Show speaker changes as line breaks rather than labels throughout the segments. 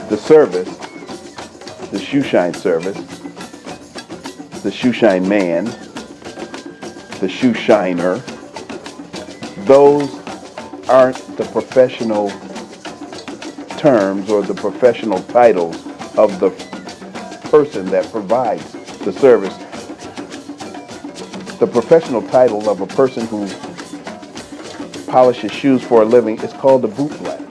The service, the shoe shine service, the shoe shine man, the shoe shiner, those aren't the professional terms or the professional titles of the person that provides the service. The professional title of a person who polishes shoes for a living is called a bootblack.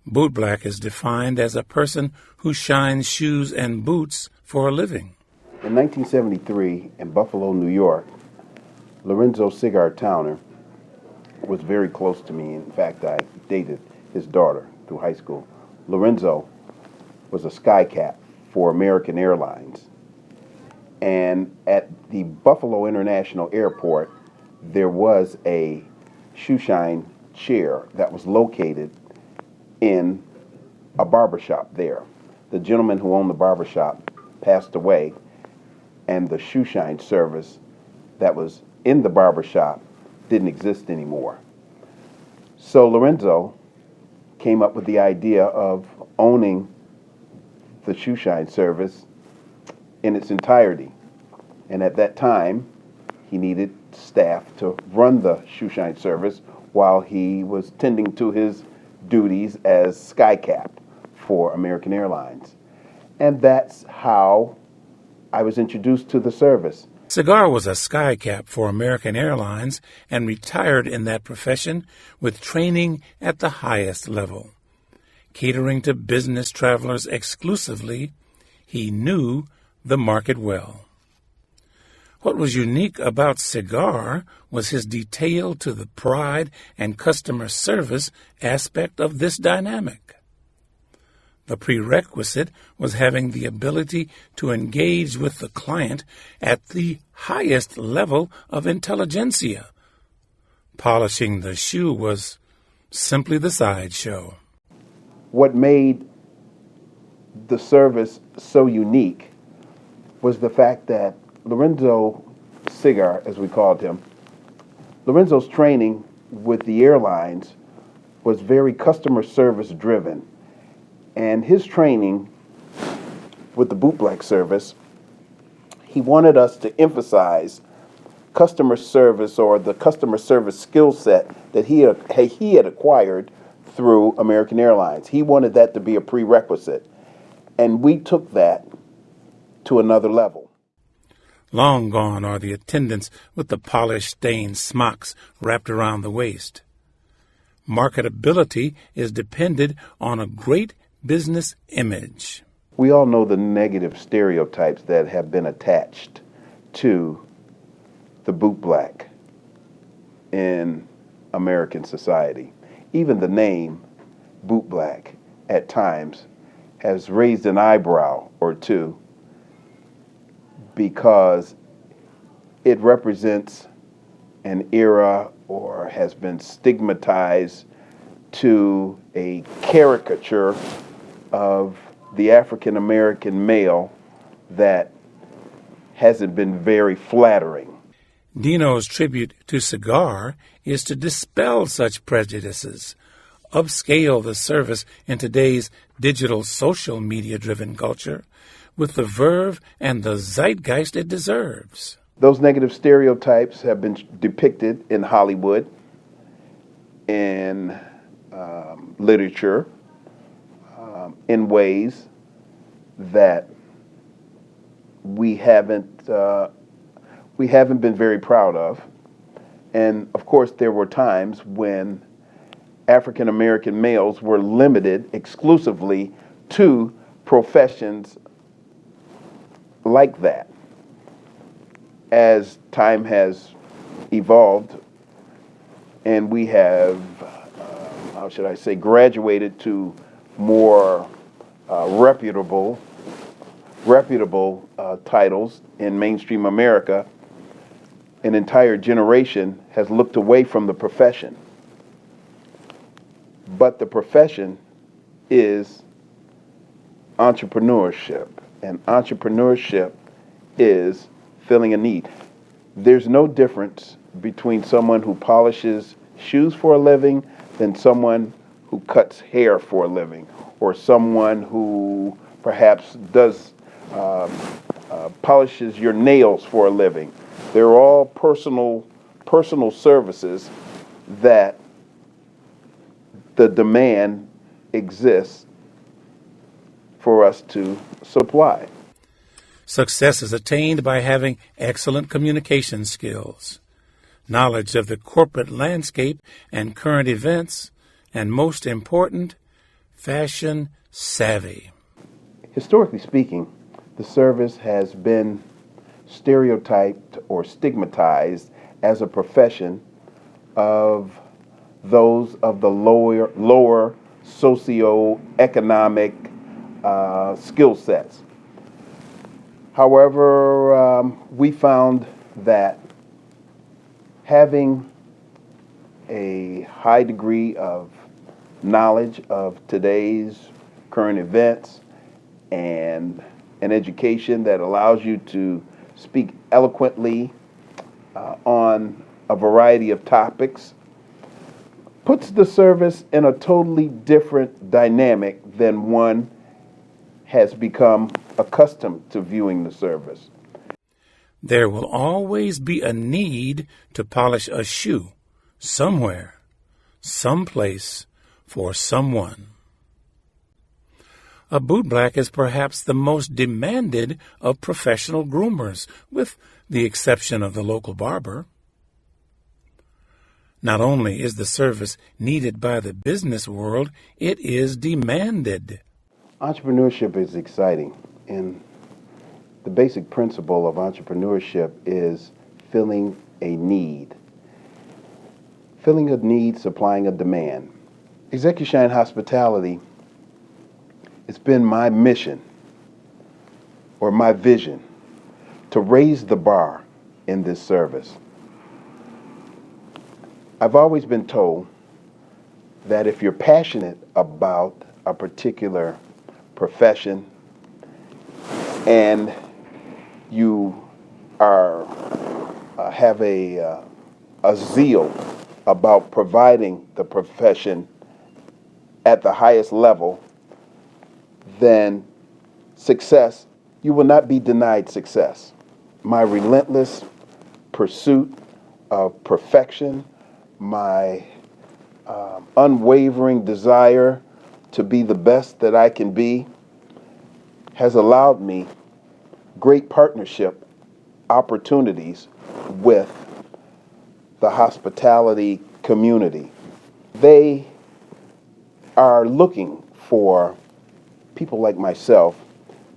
Bootblack is defined as a person who shines shoes and boots for a living.
In 1973, in Buffalo, New York, Lorenzo Cigar Towner was very close to me. In fact, I dated his daughter through high school. Lorenzo was a skycap for American Airlines. And at the Buffalo International Airport, there was a shoe shine chair that was located in a barbershop there. The gentleman who owned the barbershop passed away, and the shoe shine service that was in the barbershop didn't exist anymore. So Lorenzo came up with the idea of owning the shoe shine service in its entirety. And at that time, he needed staff to run the shoe shine service while he was tending to his duties as skycap for American Airlines. And that's how I was introduced to the service.
Cigar was a skycap for American Airlines and retired in that profession with training at the highest level. Catering to business travelers exclusively, he knew the market well. What was unique about Cigar was his detail to the pride and customer service aspect of this dynamic. The prerequisite was having the ability to engage with the client at the highest level of intelligentsia. Polishing the shoe was simply the sideshow.
What made the service so unique was the fact that Lorenzo Cigar, as we called him, Lorenzo's training with the airlines was very customer service driven. And his training with the Bootblack service, he wanted us to emphasize customer service or the customer service skill set that he had acquired through American Airlines. He wanted that to be a prerequisite. And we took that to another level.
Long gone are the attendants with the polish-stained smocks wrapped around the waist. Marketability is dependent on a great business image.
We all know the negative stereotypes that have been attached to the bootblack in American society. Even the name bootblack at times has raised an eyebrow or two because it represents an era or has been stigmatized to a caricature of the African American male that hasn't been very flattering.
Dino's tribute to Cigar is to dispel such prejudices, upscale the service in today's digital social media-driven culture with the verve and the zeitgeist it deserves.
Those negative stereotypes have been depicted in Hollywood, in literature, in ways that we haven't been very proud of. And of course, there were times when African American males were limited exclusively to professions like that. As time has evolved and we have, graduated to more reputable titles in mainstream America, an entire generation has looked away from the profession. But the profession is entrepreneurship, and entrepreneurship is filling a need. There's no difference between someone who polishes shoes for a living than someone who cuts hair for a living, or someone who perhaps does polishes your nails for a living. They're all personal services that the demand exists for us to supply.
Success is attained by having excellent communication skills, knowledge of the corporate landscape and current events, and most important, fashion savvy.
Historically speaking, the service has been stereotyped or stigmatized as a profession of those of the lower socioeconomic skill sets. However, we found that having a high degree of knowledge of today's current events and an education that allows you to speak eloquently on a variety of topics puts the service in a totally different dynamic than one has become accustomed to viewing the service.
There will always be a need to polish a shoe somewhere, someplace, for someone. A bootblack is perhaps the most demanded of professional groomers, with the exception of the local barber. Not only is the service needed by the business world, it is demanded.
Entrepreneurship is exciting, and the basic principle of entrepreneurship is filling a need. Filling a need, supplying a demand. Executive Shine Hospitality, it's been my mission or my vision to raise the bar in this service. I've always been told that if you're passionate about a particular profession and you have a zeal about providing the profession at the highest level, then success, you will not be denied success. My relentless pursuit of perfection, my unwavering desire to be the best that I can be, has allowed me great partnership opportunities with the hospitality community. They are looking for people like myself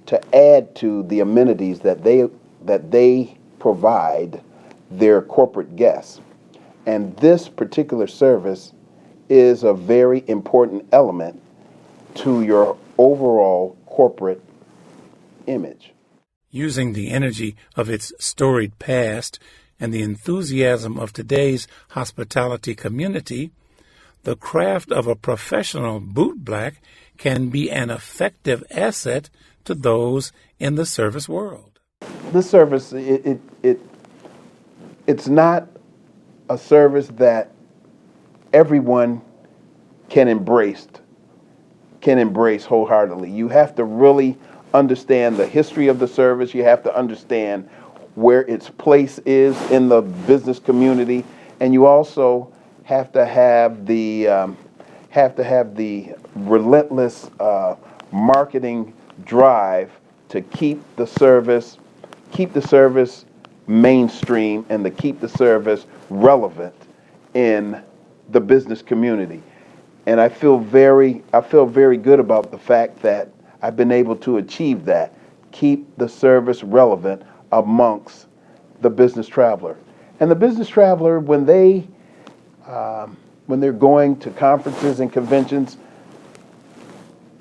to add to the amenities that they provide their corporate guests. And this particular service is a very important element to your overall corporate image.
Using the energy of its storied past and the enthusiasm of today's hospitality community, the craft of a professional bootblack can be an effective asset to those in the service world.
This service, it's not a service that everyone can embrace wholeheartedly. You have to really understand the history of the service. You have to understand where its place is in the business community, and you also have to have the relentless marketing drive to keep the service mainstream and to keep the service relevant in the business community. And I feel very good about the fact that I've been able to achieve that. Keep the service relevant amongst the business traveler. And the business traveler, when they're going to conferences and conventions,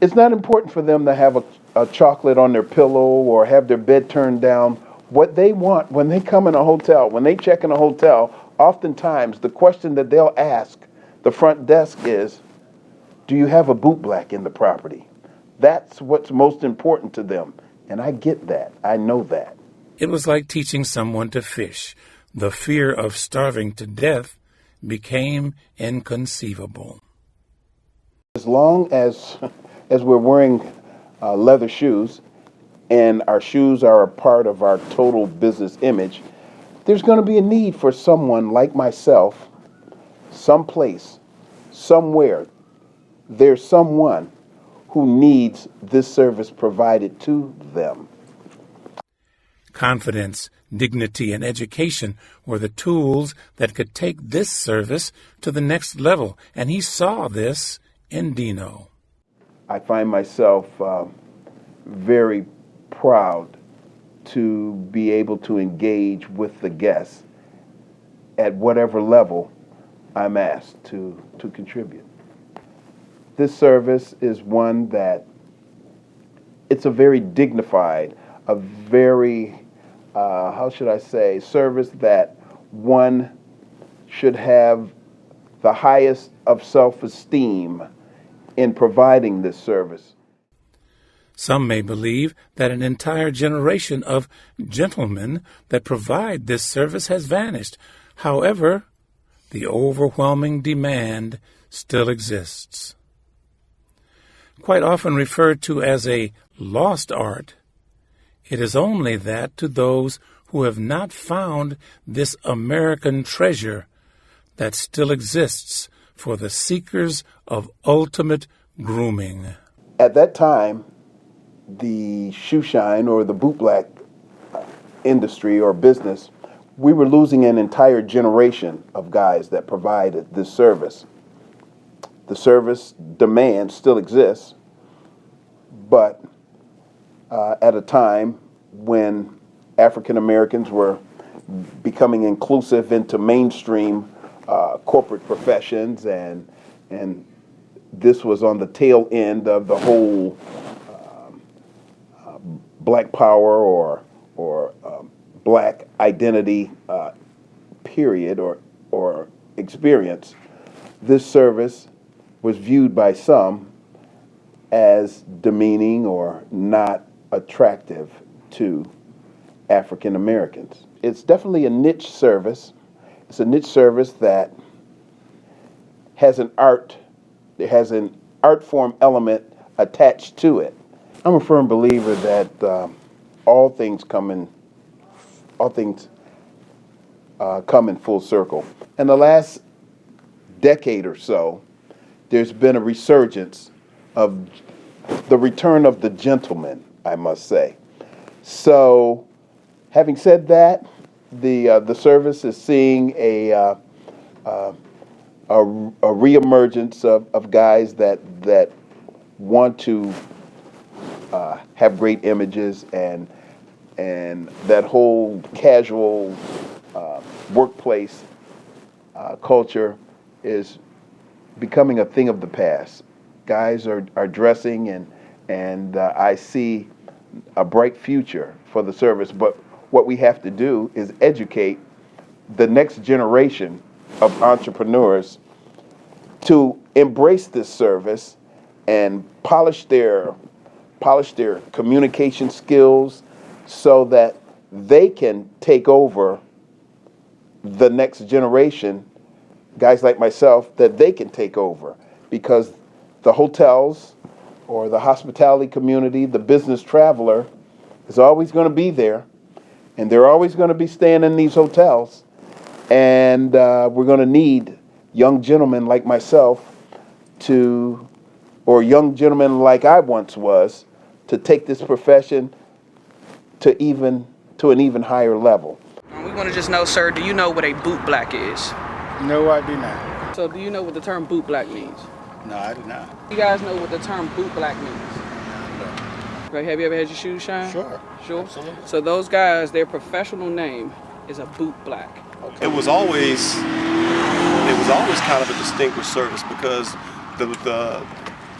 it's not important for them to have a chocolate on their pillow or have their bed turned down. What they want when they come in a hotel, when they check in a hotel, oftentimes the question that they'll ask the front desk is, do you have a bootblack in the property? That's what's most important to them. And I get that. I know that.
It was like teaching someone to fish. The fear of starving to death became inconceivable.
As long as as we're wearing leather shoes, and our shoes are a part of our total business image, there's going to be a need for someone like myself, someplace, somewhere. There's someone who needs this service provided to them.
Confidence, dignity, and education were the tools that could take this service to the next level, and he saw this in Dino.
I find myself very proud to be able to engage with the guests at whatever level I'm asked to contribute. This service is one that it's a very dignified, a very, how should I say, service that one should have the highest of self-esteem in providing this service.
Some may believe that an entire generation of gentlemen that provide this service has vanished. However, the overwhelming demand still exists. Quite often referred to as a lost art, it is only that to those who have not found this American treasure that still exists for the seekers of ultimate grooming.
At that time, the shoe shine or the bootblack industry or business, we were losing an entire generation of guys that provided this service. The service demand still exists, but at a time when African Americans were becoming inclusive into mainstream corporate professions, and this was on the tail end of the whole Black Power or Black identity period or experience. This service was viewed by some as demeaning or not attractive to African Americans. It's definitely a niche service. It's a niche service that has an art form element attached to it. I'm a firm believer that all things come in full circle. In the last decade or so, there's been a resurgence of the return of the gentleman, I must say. So, having said that, the service is seeing a reemergence of guys that want to have great images, and that whole casual workplace culture is becoming a thing of the past. Guys are dressing, and I see a bright future for the service. But what we have to do is educate the next generation of entrepreneurs to embrace this service and polish their communication skills so that they can take over the next generation, guys like myself, that they can take over, because the hotels or the hospitality community, the business traveler is always going to be there, and they're always going to be staying in these hotels, and we're going to need young gentlemen like myself or young gentlemen like I once was, to take this profession to an even higher level.
We want to just know, sir, do you know what a bootblack is?
No, I do not.
So do you know what the term bootblack means?
No, I do not.
You guys know what the term bootblack means?
No.
Right, have you ever had your shoes shine?
Sure.
Sure?
Absolutely.
So those guys, their professional name is a bootblack.
Okay.
It was always kind of a distinguished service, because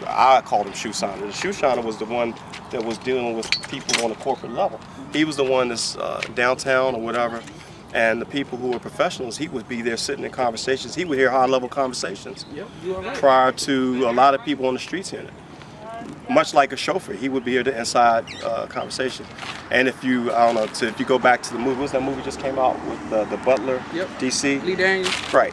I called him shoe shiner. The shoe shiner was the one that was dealing with people on a corporate level. He was the one that's downtown or whatever, and the people who were professionals, he would be there sitting in conversations. He would hear high-level conversations prior to a lot of people on the streets hearing it. Much like a chauffeur, he would be here to inside conversation. And if you go back to the movie, what's that movie just came out with the Butler,
Yep.
DC?
Lee Daniels.
Right.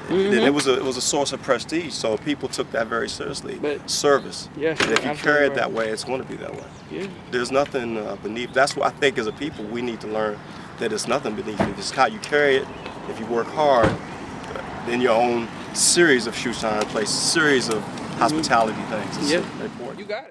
then it was a source of prestige. So people took that very seriously.
But-
service.
Yeah,
And if you
absolutely
carry it
right.
that way, it's going to be that way.
Yeah.
There's nothing beneath. That's what I think as a people we need to learn, that it's nothing beneath it. It's how you carry it. If you work hard, then your own series of shoe shine places, series of hospitality things. It's
Yeah.
important.
You got it.